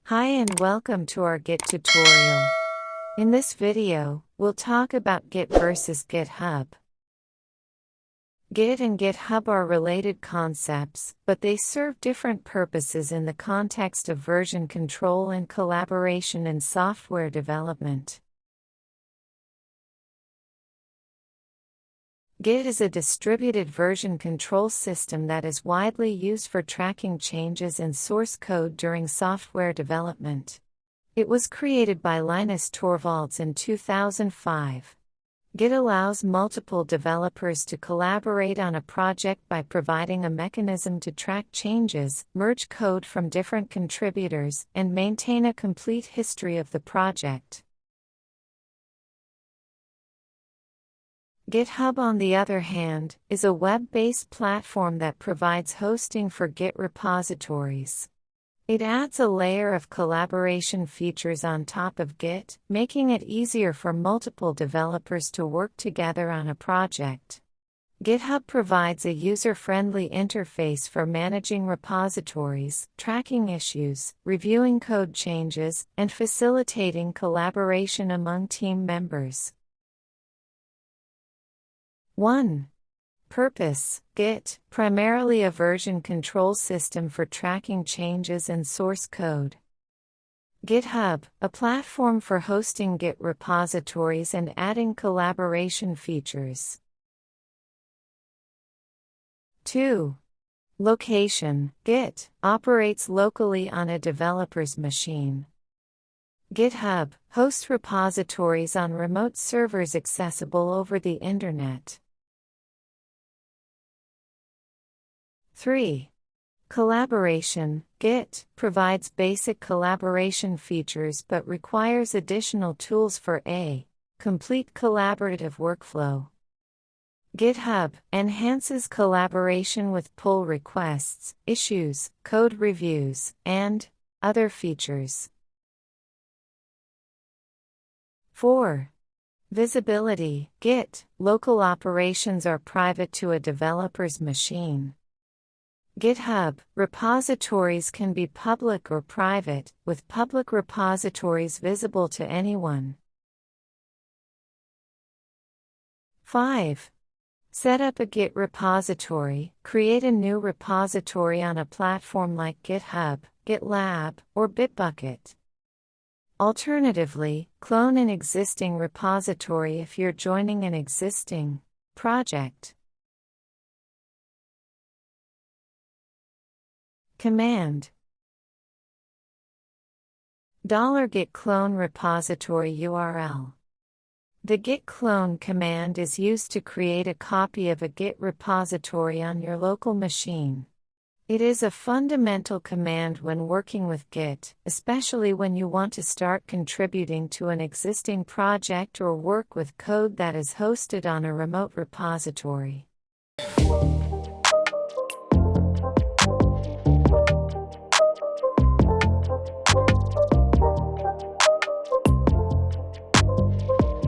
Hi and welcome to our Git tutorial. In this video, we'll talk about Git versus GitHub. Git and GitHub are related concepts, but they serve different purposes in the context of version control and collaboration in software development. Git is a distributed version control system that is widely used for tracking changes in source code during software development. It was created by Linus Torvalds in 2005. Git allows multiple developers to collaborate on a project by providing a mechanism to track changes, merge code from different contributors, and maintain a complete history of the project. GitHub, on the other hand, is a web-based platform that provides hosting for Git repositories. It adds a layer of collaboration features on top of Git, making it easier for multiple developers to work together on a project. GitHub provides a user-friendly interface for managing repositories, tracking issues, reviewing code changes, and facilitating collaboration among team members. 1. Purpose: Git, primarily a version control system for tracking changes in source code. GitHub, a platform for hosting Git repositories and adding collaboration features. 2. Location: Git operates locally on a developer's machine. GitHub hosts repositories on remote servers accessible over the Internet. 3. Collaboration: Git provides basic collaboration features but requires additional tools for a complete collaborative workflow. GitHub enhances collaboration with pull requests, issues, code reviews, and other features. 4. Visibility: Git local operations are private to a developer's machine. GitHub repositories can be public or private, with public repositories visible to anyone. 5. Set up a Git repository: create a new repository on a platform like GitHub, GitLab, or Bitbucket. Alternatively, clone an existing repository if you're joining an existing project. Command: $git clone repository URL. The git clone command is used to create a copy of a Git repository on your local machine. It is a fundamental command when working with Git, especially when you want to start contributing to an existing project or work with code that is hosted on a remote repository.